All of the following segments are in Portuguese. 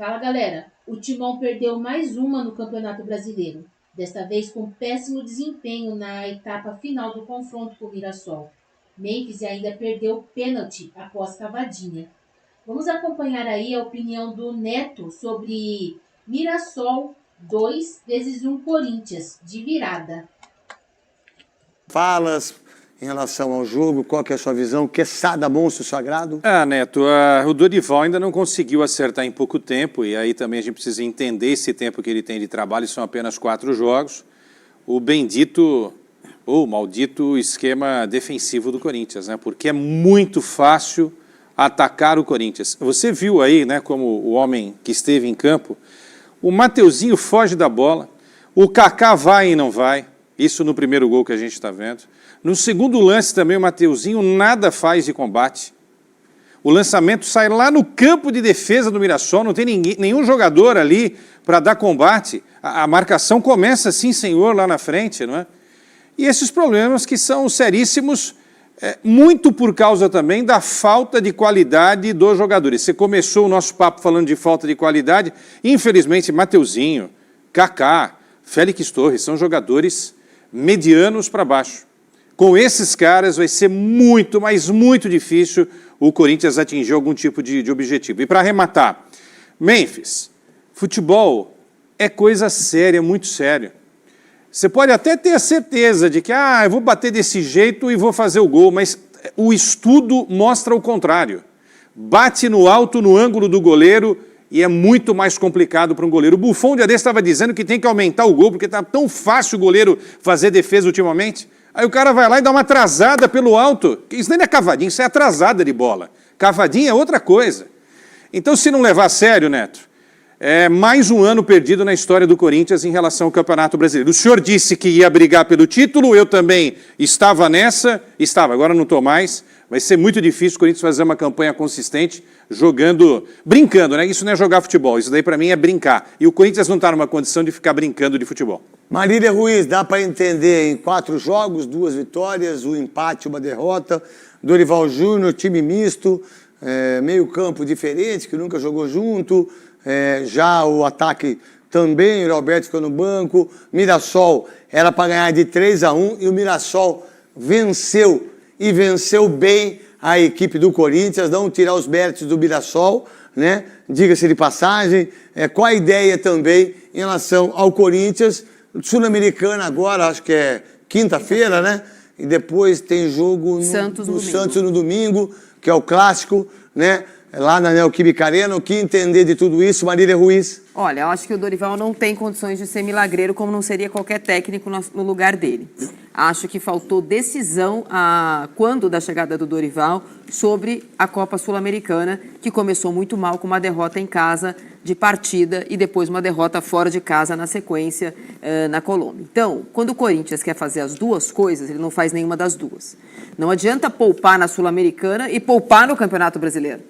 Fala, galera. O Timão perdeu mais uma no Campeonato Brasileiro. Desta vez com péssimo desempenho na etapa final do confronto com o Mirassol. Memphis ainda perdeu pênalti após cavadinha. Vamos acompanhar aí a opinião do Neto sobre Mirassol 2-1 Corinthians, de virada. Falas em relação ao jogo, qual que é a sua visão? Quesada, monstro sagrado? Neto, o Dorival ainda não conseguiu acertar em pouco tempo, e aí também a gente precisa entender esse tempo que ele tem de trabalho, são apenas 4 jogos. O bendito, ou maldito esquema defensivo do Corinthians, né? Porque é muito fácil atacar o Corinthians. Você viu aí, né, como o homem que esteve em campo, o Mateuzinho foge da bola, o Kaká vai e não vai, isso no primeiro gol que a gente está vendo. No segundo lance também o Mateuzinho nada faz de combate. O lançamento sai lá no campo de defesa do Mirassol, não tem nenhum jogador ali para dar combate. A marcação começa sim, senhor, lá na frente, não é? E esses problemas que são seríssimos, muito por causa também da falta de qualidade dos jogadores. Você começou o nosso papo falando de falta de qualidade, infelizmente Mateuzinho, Kaká, Félix Torres são jogadores medianos para baixo. Com esses caras vai ser muito, mas muito difícil o Corinthians atingir algum tipo de objetivo. E para arrematar, Memphis, futebol é coisa séria, muito séria. Você pode até ter a certeza de que eu vou bater desse jeito e vou fazer o gol, mas o estudo mostra o contrário. Bate no alto, no ângulo do goleiro, e é muito mais complicado para um goleiro. O Buffon de estava dizendo que tem que aumentar o gol, porque está tão fácil o goleiro fazer defesa ultimamente. Aí o cara vai lá e dá uma atrasada pelo alto. Isso nem é cavadinha, isso é atrasada de bola. Cavadinha é outra coisa. Então, se não levar a sério, Neto, é mais um ano perdido na história do Corinthians em relação ao Campeonato Brasileiro. O senhor disse que ia brigar pelo título, eu também estava nessa, agora não estou mais. Vai ser muito difícil o Corinthians fazer uma campanha consistente, brincando, né? Isso não é jogar futebol, isso daí para mim é brincar. E o Corinthians não está numa condição de ficar brincando de futebol. Marília Ruiz, dá para entender em 4 jogos, 2 vitórias, 1 empate, 1 derrota. Dorival Júnior, time misto, meio campo diferente, que nunca jogou junto. Já o ataque também, o Roberto ficou no banco. Mirassol era para ganhar de 3-1 e o Mirassol venceu. E venceu bem a equipe do Corinthians, não tirar os méritos do Mirassol, né? Diga-se de passagem. Qual a ideia também em relação ao Corinthians? Sul-Americana agora, acho que é quinta-feira, né? E depois tem jogo do Santos no domingo, que é o clássico, né? Lá na Neoquímica Arena. O que entender de tudo isso, Marília Ruiz? Olha, eu acho que o Dorival não tem condições de ser milagreiro, como não seria qualquer técnico no lugar dele. Acho que faltou decisão quando da chegada do Dorival sobre a Copa Sul-Americana, que começou muito mal com uma derrota em casa de partida e depois uma derrota fora de casa na sequência na Colômbia. Então, quando o Corinthians quer fazer as duas coisas, ele não faz nenhuma das duas. Não adianta poupar na Sul-Americana e poupar no Campeonato Brasileiro.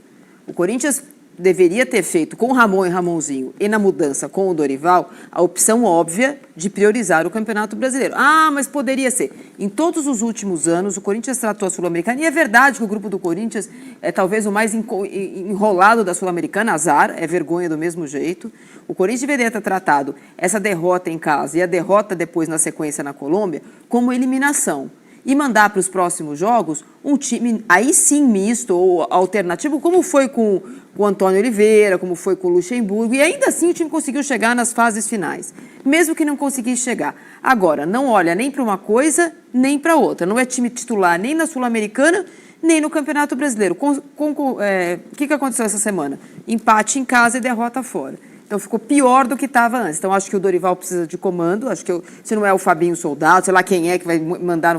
O Corinthians deveria ter feito com o Ramon e Ramonzinho e na mudança com o Dorival a opção óbvia de priorizar o Campeonato Brasileiro. Mas poderia ser. Em todos os últimos anos, o Corinthians tratou a Sul-Americana, e é verdade que o grupo do Corinthians é talvez o mais enrolado da Sul-Americana, azar, é vergonha do mesmo jeito. O Corinthians deveria ter tratado essa derrota em casa e a derrota depois na sequência na Colômbia como eliminação. E mandar para os próximos jogos um time, aí sim, misto ou alternativo, como foi com o Antônio Oliveira, como foi com o Luxemburgo, e ainda assim o time conseguiu chegar nas fases finais, mesmo que não conseguisse chegar. Agora, não olha nem para uma coisa, nem para outra. Não é time titular nem na Sul-Americana, nem no Campeonato Brasileiro. O que aconteceu essa semana? Empate em casa e derrota fora. Então, ficou pior do que estava antes. Então, acho que o Dorival precisa de comando. Acho que se não é o Fabinho Soldado, sei lá quem é que vai mandar,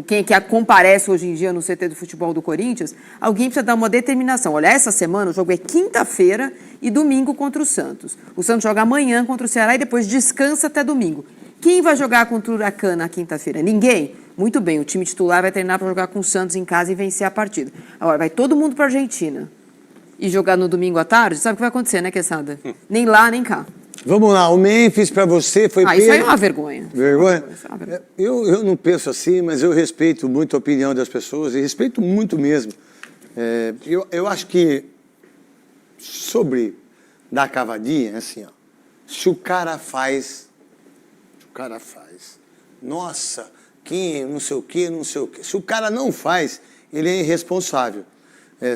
quem é que comparece hoje em dia no CT do futebol do Corinthians, alguém precisa dar uma determinação. Olha, essa semana o jogo é quinta-feira e domingo contra o Santos. O Santos joga amanhã contra o Ceará e depois descansa até domingo. Quem vai jogar contra o Huracan na quinta-feira? Ninguém? Muito bem, o time titular vai treinar para jogar com o Santos em casa e vencer a partida. Agora, vai todo mundo para a Argentina e jogar no domingo à tarde, sabe o que vai acontecer, né, Quesada? Nem lá, nem cá. Vamos lá, o Memphis para você foi... Isso aí é uma vergonha. Vergonha? Eu não penso assim, mas eu respeito muito a opinião das pessoas, e respeito muito mesmo. Eu acho que sobre da cavadinha é assim, ó. Se o cara faz, nossa, que não sei o que, não sei o que. Se o cara não faz, ele é irresponsável.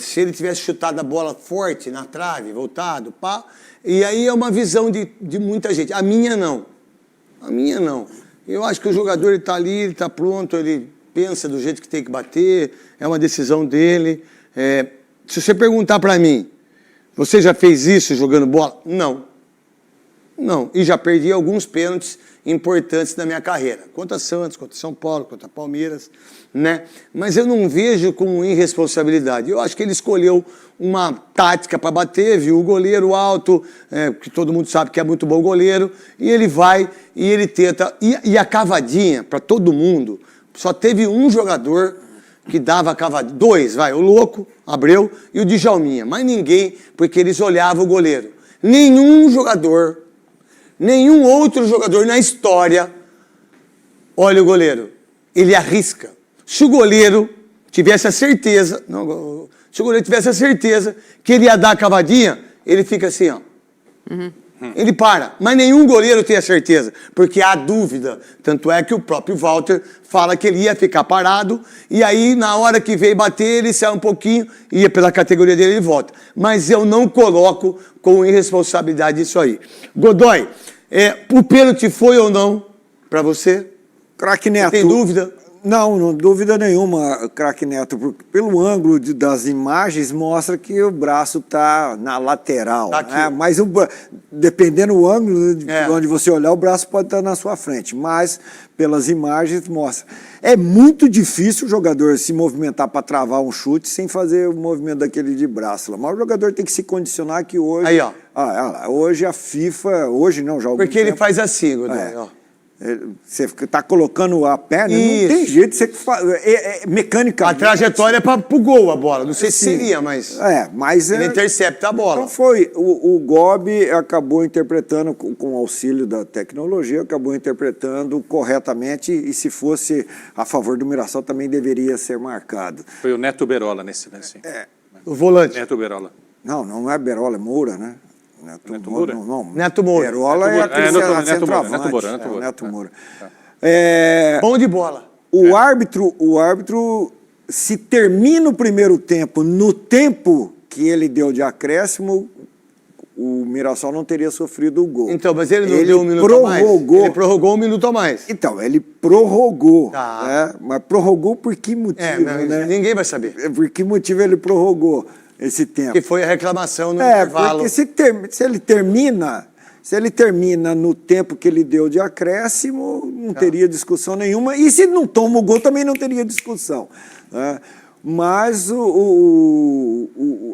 Se ele tivesse chutado a bola forte na trave, voltado, pá, e aí é uma visão de muita gente. A minha não. A minha não. Eu acho que o jogador está ali, ele está pronto, ele pensa do jeito que tem que bater, é uma decisão dele. Se você perguntar para mim, você já fez isso jogando bola? Não. Não. E já perdi alguns pênaltis importantes na minha carreira. Contra Santos, contra São Paulo, contra Palmeiras, né? Mas eu não vejo com irresponsabilidade. Eu acho que ele escolheu uma tática para bater, viu o goleiro alto, que todo mundo sabe que é muito bom goleiro, e ele vai e ele tenta. E a cavadinha, para todo mundo, só teve um jogador que dava a cavadinha. 2, o Louco, Abreu, e o Djalminha. Mas ninguém, porque eles olhavam o goleiro. Nenhum outro jogador na história olha o goleiro. Ele arrisca. Se o goleiro tivesse a certeza, que ele ia dar a cavadinha, ele fica assim, ó. Ele para. Mas nenhum goleiro tem a certeza, porque há dúvida. Tanto é que o próprio Walter fala que ele ia ficar parado, e aí, na hora que veio bater, ele sai um pouquinho, ia pela categoria dele e volta. Mas eu não coloco com irresponsabilidade isso aí. Godoy, o pênalti foi ou não para você? Craque Neto. Você tem dúvida? Não, dúvida nenhuma, craque Neto, porque pelo ângulo das imagens mostra que o braço está na lateral. Tá né? Mas dependendo do ângulo de onde você olhar, o braço pode estar na sua frente. Mas pelas imagens mostra. É muito difícil o jogador se movimentar para travar um chute sem fazer o movimento daquele de braço. Mas o jogador tem que se condicionar que hoje... Aí, ó. Hoje a FIFA... Hoje não, já há algum Porque ele tempo, faz assim, Godoy, ó. Você está colocando a perna, Isso. Não tem jeito de você mecanicamente. A trajetória é para o gol a bola. Não sei se seria, mas mas ele intercepta a bola. Então foi. O Gobi acabou interpretando, com o auxílio da tecnologia, acabou interpretando corretamente, e se fosse a favor do Mirassol também deveria ser marcado. Foi o Neto Berola nesse lance. O volante. Neto Berola. Não é Berola, é Moura, né? Neto Moura? Não. Neto Moura. Berola Neto Moura. Bom de bola. O árbitro, se termina o primeiro tempo, no tempo que ele deu de acréscimo, o Mirassol não teria sofrido o gol. Então, mas ele não deu um minuto a mais? Ele prorrogou um minuto a mais. Então, ele prorrogou. Tá. Né? Mas prorrogou por que motivo? Né? Ninguém vai saber. Por que motivo ele prorrogou esse tempo? Que foi a reclamação no intervalo. Porque se ele termina no tempo que ele deu de acréscimo, não teria discussão nenhuma. E se não toma o gol, também não teria discussão. Né? Mas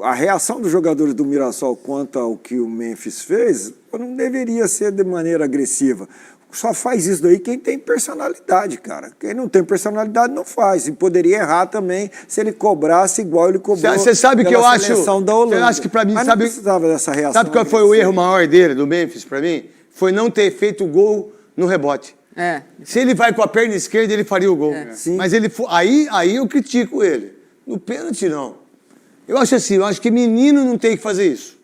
a reação dos jogadores do Mirassol quanto ao que o Memphis fez não deveria ser de maneira agressiva. Só faz isso daí quem tem personalidade, cara. Quem não tem personalidade não faz. E poderia errar também se ele cobrasse igual ele cobrou. Você sabe que eu acho. Da Holanda. Eu acho que para mim, mas não precisava dessa reação. Sabe qual foi o erro maior dele, do Memphis, para mim? Foi não ter feito o gol no rebote. Se ele vai com a perna esquerda, ele faria o gol. Mas ele aí eu critico ele. No pênalti, não. Eu acho assim, eu acho que menino não tem que fazer isso.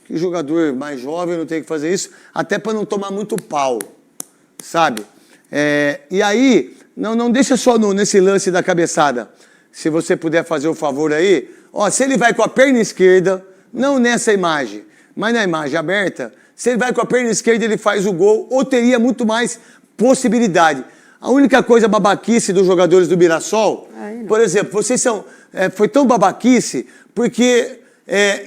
Que jogador mais jovem não tem que fazer isso, até para não tomar muito pau, sabe? E aí, não deixa só nesse lance da cabeçada. Se você puder fazer o favor aí, se ele vai com a perna esquerda, não nessa imagem, mas na imagem aberta, se ele vai com a perna esquerda, ele faz o gol, ou teria muito mais possibilidade. A única coisa babaquice dos jogadores do Mirassol, por exemplo, vocês foi tão babaquice, porque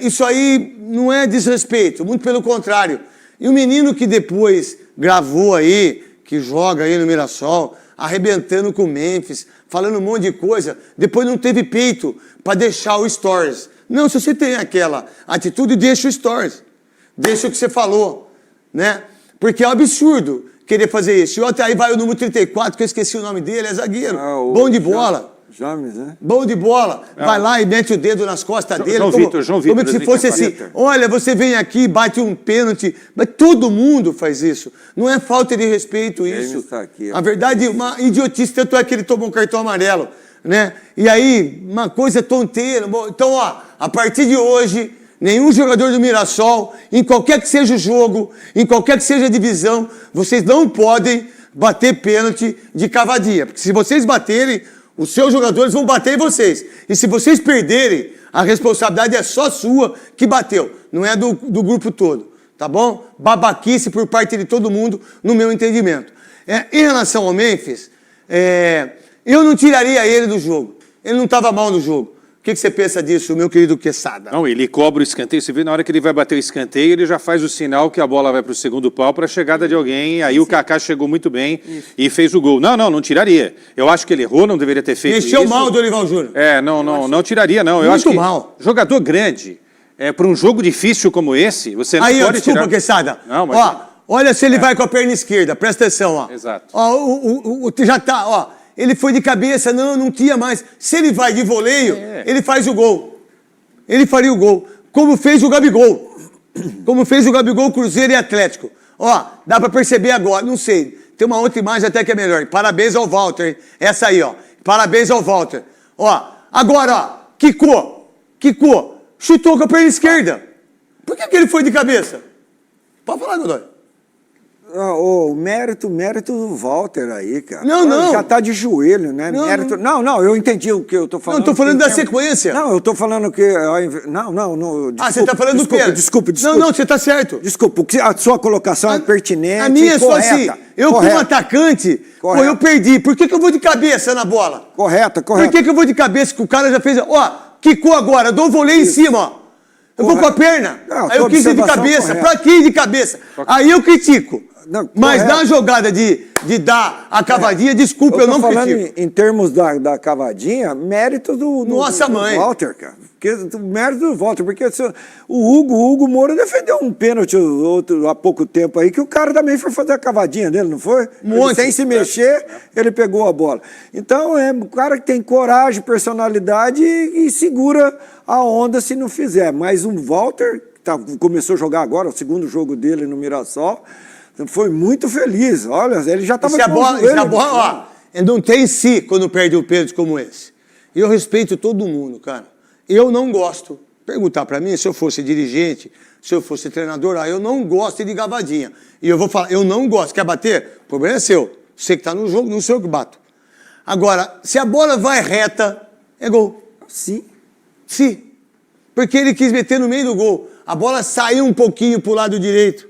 isso aí não é desrespeito, muito pelo contrário. E o menino que depois gravou aí, que joga aí no Mirassol, arrebentando com o Memphis, falando um monte de coisa, depois não teve peito para deixar o stories. Não, se você tem aquela atitude, deixa o stories. Deixa o que você falou, né? Porque é um absurdo querer fazer isso. E até aí vai o número 34, que eu esqueci o nome dele, é zagueiro. Bom de bola. James, né? Bom de bola. Vai lá e mete o dedo nas costas dele. João Vitor. Como se fosse assim, olha, você vem aqui, bate um pênalti. Mas todo mundo faz isso. Não é falta de respeito isso. Está aqui, a verdade, uma idiotice, tanto é que ele tomou um cartão amarelo, né? E aí, uma coisa tonteira. Então, a partir de hoje, Nenhum jogador do Mirassol, em qualquer que seja o jogo, em qualquer que seja a divisão, vocês não podem bater pênalti de cavadinha. Porque se vocês baterem, os seus jogadores vão bater em vocês. E se vocês perderem, a responsabilidade é só sua que bateu, não é do grupo todo. Tá bom? Babaquice por parte de todo mundo, no meu entendimento. Em relação ao Memphis, eu não tiraria ele do jogo. Ele não estava mal no jogo. O que você pensa disso, meu querido Quesada? Não, ele cobra o escanteio. Você vê, na hora que ele vai bater o escanteio, ele já faz o sinal que a bola vai para o segundo pau para a chegada de alguém. Aí o Kaká chegou muito bem e fez o gol. Não tiraria. Eu acho que ele errou, não deveria ter feito isso. Mexeu mal o Dorival Júnior. Não tiraria, não. Eu acho que mal. Jogador grande, para um jogo difícil como esse, você não pode tirar. Desculpa, Quesada. Não, mas... Olha se ele vai com a perna esquerda, presta atenção. Ó. Exato. Já tá, ó. Ele foi de cabeça, não tinha mais. Se ele vai de voleio, ele faz o gol. Ele faria o gol. Como fez o Gabigol. Como fez o Gabigol, Cruzeiro e Atlético. Ó, dá pra perceber agora, não sei. Tem uma outra imagem até que é melhor. Parabéns ao Walter, hein? Essa aí, ó. Parabéns ao Walter. Ó, agora, ó. Quicou. Chutou com a perna esquerda. Por que ele foi de cabeça? Pode falar, Godoy. O mérito do Walter aí, cara. Não. Já tá de joelho, né? Não, eu entendi o que eu tô falando. Não, eu tô falando da sequência. Não, eu tô falando que... Não, desculpa, você tá falando do pênalti. Desculpa. Não, você tá certo. Desculpa, a sua colocação é pertinente. A minha é só assim, eu correta. como atacante, eu perdi. Por que eu vou de cabeça na bola? Correta. Por que eu vou de cabeça que o cara já fez... Ó, quicou agora, eu dou um voleio em cima, ó. Eu vou com a perna. Aí eu quis ir de cabeça. Pra que ir de cabeça? Aí eu critico. Mas na jogada de dar a cavadinha, desculpa, eu não critico. Falando em termos da cavadinha, mérito do Walter, cara. Mérito do Walter, porque o Hugo Moura defendeu um pênalti há pouco tempo aí, que o cara também foi fazer a cavadinha dele, não foi? Sem se mexer, ele pegou a bola. Então, é um cara que tem coragem, personalidade e segura a onda se não fizer. Mas o Walter, que começou a jogar agora, o segundo jogo dele no Mirassol, foi muito feliz. Olha, ele já estava... Se a bola, não tem si quando perde um pênalti como esse. Eu respeito todo mundo, cara. Eu não gosto. Perguntar para mim, se eu fosse dirigente, se eu fosse treinador, eu não gosto de cavadinha. E eu vou falar, eu não gosto. Quer bater? O problema é seu. Você que está no jogo, não sou eu que bato. Agora, se a bola vai reta, é gol. Sim. Porque ele quis meter no meio do gol. A bola saiu um pouquinho para o lado direito.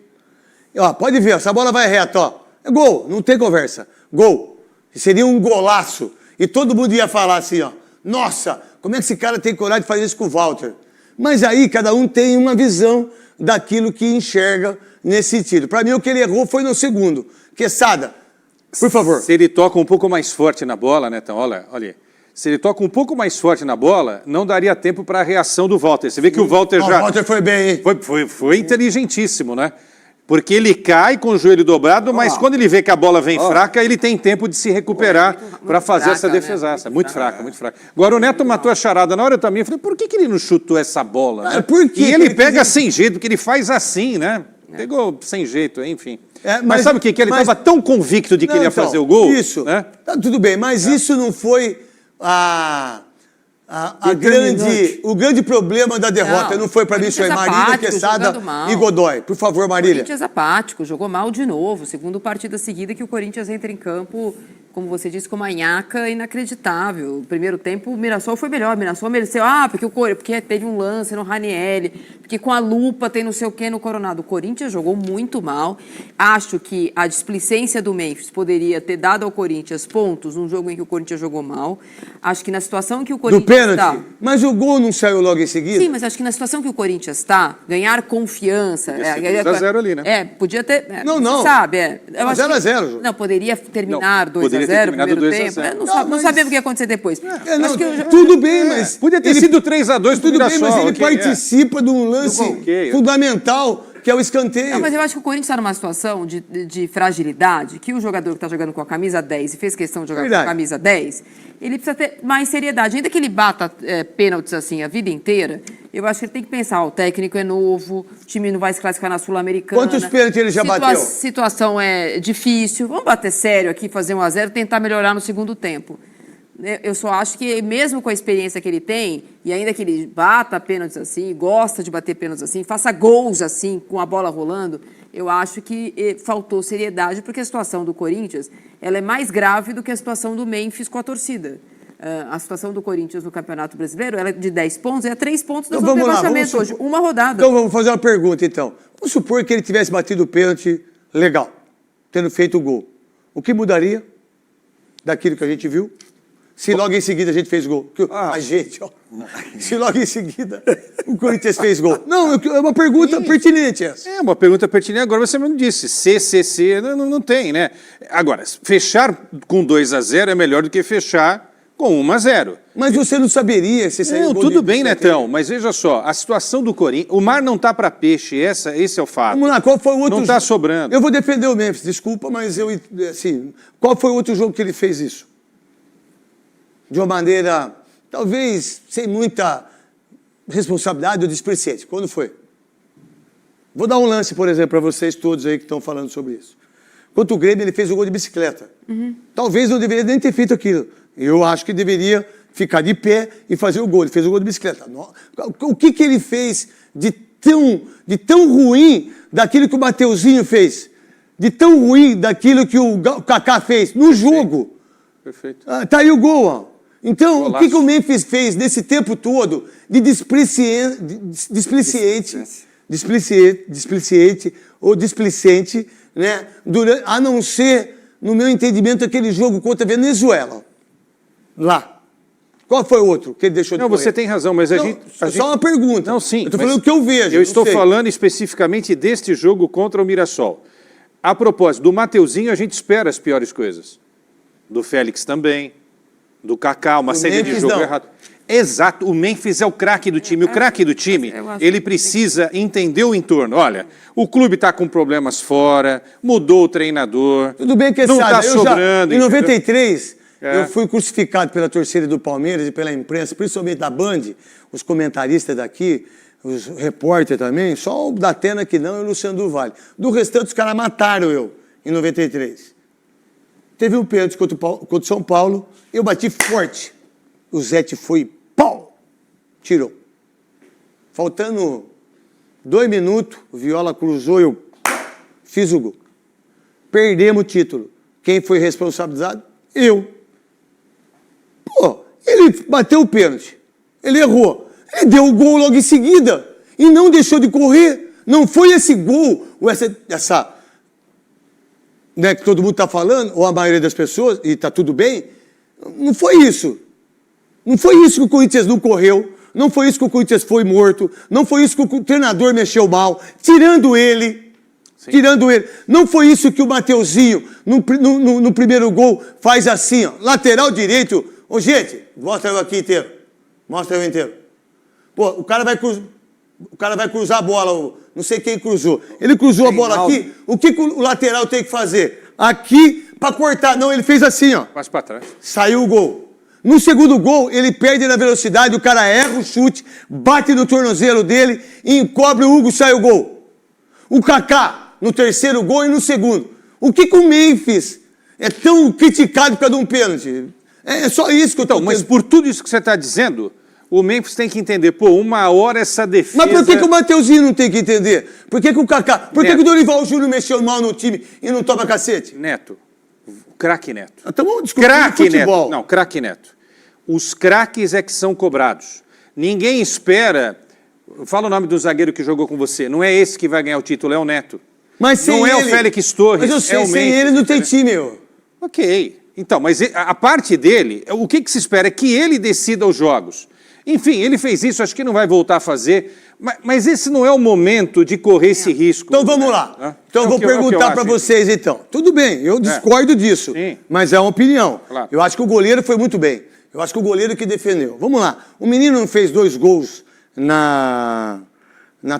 Ó, pode ver, essa bola vai reta, ó. É gol, não tem conversa. Gol. Seria um golaço. E todo mundo ia falar assim, ó. Nossa, como é que esse cara tem coragem de fazer isso com o Walter? Mas aí cada um tem uma visão daquilo que enxerga nesse sentido. Para mim, o que ele errou foi no segundo. Quesada, por favor. Se ele toca um pouco mais forte na bola, né, então, olha. Se ele toca um pouco mais forte na bola, não daria tempo para a reação do Walter. Você vê que o Walter O Walter foi bem, hein? Foi inteligentíssimo, né? Porque ele cai com o joelho dobrado, mas quando ele vê que a bola vem fraca, ele tem tempo de se recuperar para fazer essa defesaça. Né? Muito fraca. Agora, o Neto matou a charada. Na hora eu também falei, por que ele não chutou essa bola? Né? E ele pega sem jeito, porque ele faz assim, né? Pegou sem jeito, enfim. Mas sabe o que? Ele estava tão convicto de que ele ia fazer o gol. Isso, né? Tá, tudo bem, mas isso não foi o grande problema da derrota. Não foi para mim, senhor Marília, Quesada e Godoy. Por favor, Marília. Corinthians apático, jogou mal de novo. Segundo partida seguida que o Corinthians entra em campo, como você disse, com uma nhaca inacreditável. O primeiro tempo, o Mirassol foi melhor. O Mirassol mereceu, porque teve um lance no Ranieri, porque com a lupa tem não sei o que no Coronado. O Corinthians jogou muito mal. Acho que a displicência do Memphis poderia ter dado ao Corinthians pontos num jogo em que o Corinthians jogou mal. Acho que na situação que o Corinthians está... Mas o gol não saiu logo em seguida? Sim, mas acho que na situação que o Corinthians está, ganhar confiança... 2-0 ali, né? Podia ter... Não. Sabe, 0-0. Não, poderia terminar 2-0 no primeiro tempo. Não sabemos o que ia acontecer depois. Tudo bem, mas... Podia ter sido 3-2 pro Mirassol. Mas ele participa de um lance fundamental, que é o escanteio. Mas eu acho que o Corinthians está numa situação de fragilidade, que o jogador que está jogando com a camisa 10 e fez questão de jogar com a camisa 10, ele precisa ter mais seriedade. Ainda que ele bata pênaltis assim a vida inteira, eu acho que ele tem que pensar, o técnico é novo, o time não vai se classificar na Sul-Americana. Quantos pênaltis ele já bateu? A situação é difícil. Vamos bater sério aqui, fazer 1-0, tentar melhorar no segundo tempo. Eu só acho que, mesmo com a experiência que ele tem, e ainda que ele bata pênaltis assim, gosta de bater pênaltis assim, faça gols assim, com a bola rolando, eu acho que faltou seriedade, porque a situação do Corinthians ela é mais grave do que a situação do Memphis com a torcida. A situação do Corinthians no Campeonato Brasileiro ela é de 10 pontos, é 3 pontos da zona de rebaixamento hoje, uma rodada. Então vamos fazer uma pergunta, então. Vamos supor que ele tivesse batido o pênalti legal, tendo feito o gol. O que mudaria daquilo que a gente viu? Se logo em seguida a gente fez gol. A gente, ó. Se logo em seguida o Corinthians fez gol. Não, é uma pergunta pertinente essa. É uma pergunta pertinente. Agora você mesmo disse, CCC não tem, né? Agora, fechar com 2-0 é melhor do que fechar com 1-0. Mas você não saberia se saiu Não, gol tudo de... bem, Netão, mas veja só, a situação do Corinthians, o mar não tá para peixe, esse é o fato. Vamos lá, qual foi o outro Não tá sobrando. Eu vou defender o Memphis, desculpa, mas assim, qual foi o outro jogo que ele fez isso? De uma maneira, talvez, sem muita responsabilidade ou displicente. Quando foi? Vou dar um lance, por exemplo, para vocês todos aí que estão falando sobre isso. Contra o Grêmio, ele fez o gol de bicicleta. Talvez não deveria nem ter feito aquilo. Eu acho que deveria ficar de pé e fazer o gol. Ele fez o gol de bicicleta. O que ele fez de tão ruim daquilo que o Mateuzinho fez? De tão ruim daquilo que o Kaká fez no jogo? Perfeito. Tá aí o gol, ó. Então, Golaço. o que o Memphis fez nesse tempo todo de displicente, né? A não ser, no meu entendimento, aquele jogo contra a Venezuela. Lá. Qual foi o outro que ele deixou de Não, correr? você tem razão, mas a Não, gente... só uma pergunta. Não, sim. Eu estou falando o que eu vejo. Eu estou sei. falando especificamente deste jogo contra o Mirassol. A propósito, do Mateuzinho a gente espera as piores coisas. Do Félix também. Do Kaká, uma série de jogos errados. Exato, o Memphis é o craque do time. O craque do time, ele precisa entender o entorno. Olha, o clube está com problemas fora, mudou o treinador. Tudo bem que não está sobrando. Em 93, eu fui crucificado pela torcida do Palmeiras e pela imprensa, principalmente da Band, os comentaristas daqui, os repórteres também, só o da Atena que não e o Luciano do Vale. Do restante, os caras mataram eu, em 93. Teve um pênalti contra o São Paulo, eu bati forte. O Zete foi, pau, tirou. Faltando 2 minutos, o Viola cruzou, eu fiz o gol. Perdemos o título. Quem foi responsabilizado? Eu. Pô, ele bateu o pênalti. Ele errou. Ele deu o gol logo em seguida. E não deixou de correr. Não foi esse gol, ou essa né, que todo mundo está falando, ou a maioria das pessoas, e está tudo bem. Não foi isso. Não foi isso que o Corinthians não correu. Não foi isso que o Corinthians foi morto. Não foi isso que o treinador mexeu mal. Tirando ele. Sim. Tirando ele. Não foi isso que o Mateuzinho, no primeiro gol, faz assim, ó. Lateral direito. Ô, gente, mostra eu aqui inteiro. Mostra eu inteiro. Pô, o cara vai cruzar a bola. Não sei quem cruzou. Ele cruzou a bola aqui. O que o lateral tem que fazer? Aqui, para cortar. Não, ele fez assim, ó. Passa para trás. Saiu o gol. No segundo gol, ele perde na velocidade, o cara erra o chute, bate no tornozelo dele e encobre o Hugo, sai o gol. O Kaká, no terceiro gol e no segundo. O que o Memphis é tão criticado por causa de um pênalti? É só isso que eu estou Mas por tudo isso que você está dizendo, o Memphis tem que entender, pô, uma hora essa defesa... Mas por que o Mateuzinho não tem que entender? Por que o Kaká... Por que o Dorival Júnior mexeu mal no time e não toma cacete? Neto. Craque Neto. Então vamos discutir futebol. Neto. Não, craque Neto. Os craques é que são cobrados. Ninguém espera... Fala o nome do zagueiro que jogou com você. Não é esse que vai ganhar o título, é o Neto. Mas não é o Félix Torres, mas eu sei, é o sem Memphis. ele não tem time, eu. Ok. Então, mas a parte dele, o que se espera é que ele decida os jogos. Enfim, ele fez isso, acho que não vai voltar a fazer... Mas esse não é o momento de correr esse risco. Então vamos lá. Então eu vou perguntar para vocês, então. Tudo bem, eu discordo disso, mas é uma opinião. Claro. Eu acho que o goleiro foi muito bem. Eu acho que o goleiro que defendeu. Vamos lá. O menino não fez 2 gols na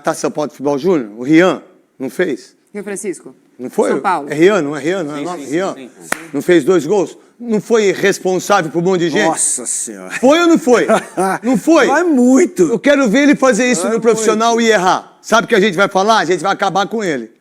Taça São Paulo de Futebol Júnior? O Rian não fez? Rio Francisco. Não foi? São Paulo. É Rian, não é Rian? Não é nome? Rian? Sim. Não fez 2 gols? Não foi responsável por um monte de gente? Nossa Senhora. Foi ou não foi? Não foi? Vai muito. Eu quero ver ele fazer isso no profissional e errar. Sabe o que a gente vai falar? A gente vai acabar com ele.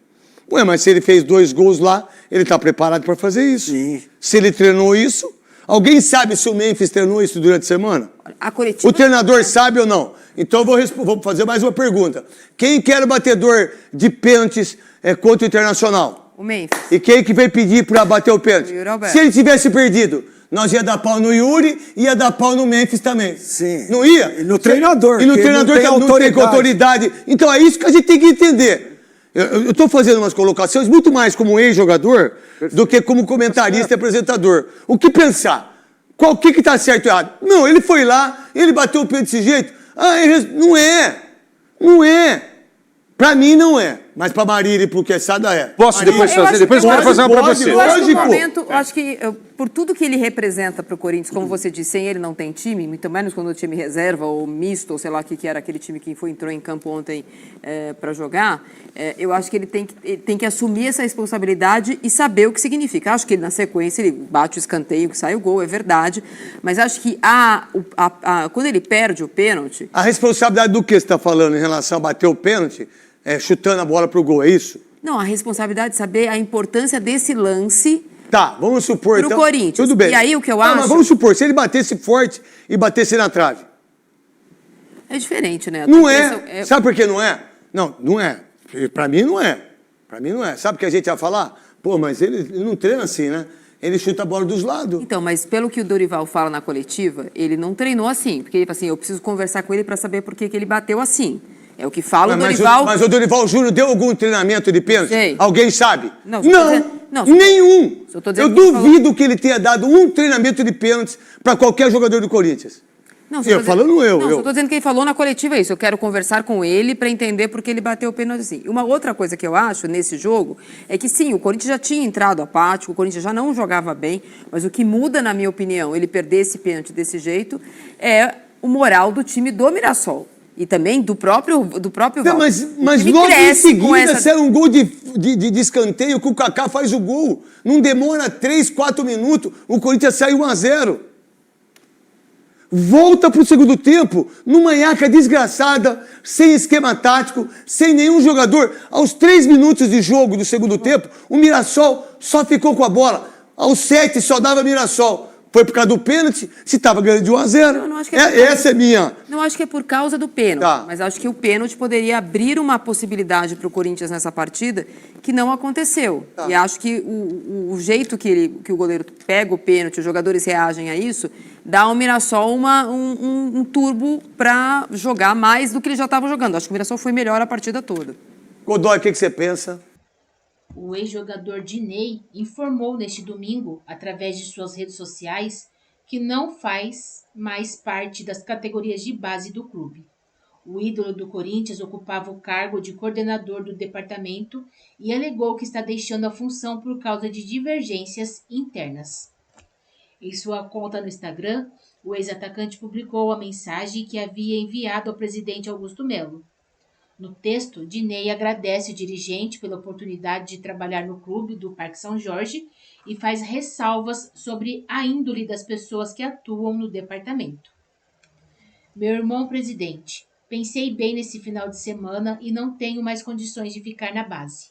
Ué, mas se ele fez 2 gols lá, ele está preparado para fazer isso. Sim. Se ele treinou isso, Alguém sabe se o Memphis treinou isso durante a semana? A coletiva... O treinador sabe ou não? Então vou fazer mais uma pergunta. Quem que era o batedor de pênaltis contra o Internacional? O Memphis. E quem que veio pedir para bater o pênalti? O Yuri Alberto. Se ele tivesse perdido, nós ia dar pau no Yuri e ia dar pau no Memphis também. Sim. Não ia? E no treinador. E no que treinador não tem que autoridade. Então é isso que a gente tem que entender. Eu estou fazendo umas colocações muito mais como ex-jogador do que como comentarista e apresentador. O que pensar? O que está certo e errado? Não, ele foi lá, ele bateu o pé desse jeito. Não é. Não é. Para mim não é. Mas para Marília e para o Quesada é. Posso depois fazer? Depois eu quero fazer uma para você. Eu acho que no Lógico. momento, eu acho que por tudo que ele representa para o Corinthians, como você disse, sem ele não tem time, muito menos quando o time reserva ou misto, ou sei lá o que era aquele time que entrou em campo ontem para jogar, eu acho que ele tem que assumir essa responsabilidade e saber o que significa. Acho que na sequência ele bate o escanteio, que sai o gol, é verdade, mas acho que quando ele perde o pênalti... A responsabilidade do que você está falando em relação a bater o pênalti, chutando a bola pro gol, é isso? Não, a responsabilidade de saber a importância desse lance... Tá, vamos supor, pro então... Corinthians. Tudo bem. E aí o que eu Não, acho... mas vamos supor, se ele batesse forte e batesse na trave. É diferente, né? Não é. Sabe por que não é? Não é. Pra mim não é. Pra mim não é. Sabe o que a gente ia falar? Pô, mas ele não treina assim, né? Ele chuta a bola dos lados. Então, mas pelo que o Dorival fala na coletiva, ele não treinou assim. Porque ele fala assim, eu preciso conversar com ele para saber por que ele bateu assim. É o que fala o Dorival... Mas o Dorival Júnior deu algum treinamento de pênalti? Sei. Alguém sabe? Não, nenhum. Eu duvido que ele tenha dado um treinamento de pênaltis para qualquer jogador do Corinthians. Não, eu estou dizendo que ele falou na coletiva isso. Eu quero conversar com ele para entender por que ele bateu o pênalti assim. Uma outra coisa que eu acho nesse jogo é que, sim, o Corinthians já tinha entrado apático, o Corinthians já não jogava bem, mas o que muda, na minha opinião, ele perder esse pênalti desse jeito é o moral do time do Mirassol. E também do próprio Não, mas logo em seguida sai um gol de escanteio que o Kaká faz o gol. Não demora 3, 4 minutos, o Corinthians sai 1-0. Volta para o segundo tempo, numa nhaca desgraçada, sem esquema tático, sem nenhum jogador. Aos 3 minutos de jogo do segundo tempo, o Mirassol só ficou com a bola. Aos 7 só dava Mirassol. Foi por causa do pênalti, se estava ganhando de 1-0. Essa é minha. Não acho que é por causa do pênalti, tá. Mas acho que o pênalti poderia abrir uma possibilidade para o Corinthians nessa partida que não aconteceu. Tá. E acho que o jeito que o goleiro pega o pênalti, os jogadores reagem a isso, dá ao Mirassol um turbo para jogar mais do que ele já estava jogando. Acho que o Mirassol foi melhor a partida toda. Godoy, o que você pensa? O ex-jogador Diney informou neste domingo, através de suas redes sociais, que não faz mais parte das categorias de base do clube. O ídolo do Corinthians ocupava o cargo de coordenador do departamento e alegou que está deixando a função por causa de divergências internas. Em sua conta no Instagram, o ex-atacante publicou a mensagem que havia enviado ao presidente Augusto Melo. No texto, Diney agradece o dirigente pela oportunidade de trabalhar no clube do Parque São Jorge e faz ressalvas sobre a índole das pessoas que atuam no departamento. Meu irmão presidente, pensei bem nesse final de semana e não tenho mais condições de ficar na base.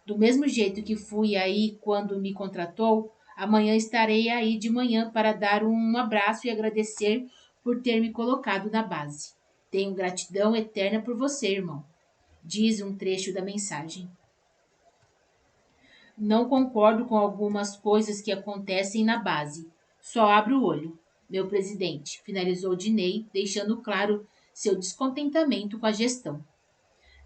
Do mesmo jeito que fui aí quando me contratou, amanhã estarei aí de manhã para dar um abraço e agradecer por ter me colocado na base. Tenho gratidão eterna por você, irmão, diz um trecho da mensagem. Não concordo com algumas coisas que acontecem na base. Só abro o olho, meu presidente, finalizou Diney, deixando claro seu descontentamento com a gestão.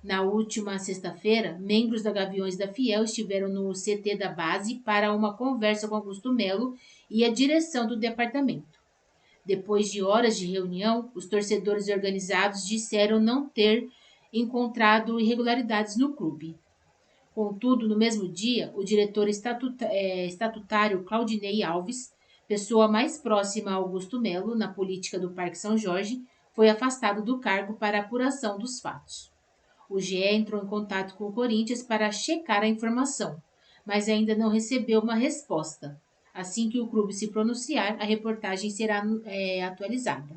Na última sexta-feira, membros da Gaviões da Fiel estiveram no CT da base para uma conversa com Augusto Melo e a direção do departamento. Depois de horas de reunião, os torcedores organizados disseram não ter encontrado irregularidades no clube. Contudo, no mesmo dia, o diretor estatutário Claudinei Alves, pessoa mais próxima a Augusto Melo na política do Parque São Jorge, foi afastado do cargo para a apuração dos fatos. O GE entrou em contato com o Corinthians para checar a informação, mas ainda não recebeu uma resposta. Assim que o clube se pronunciar, a reportagem será atualizada.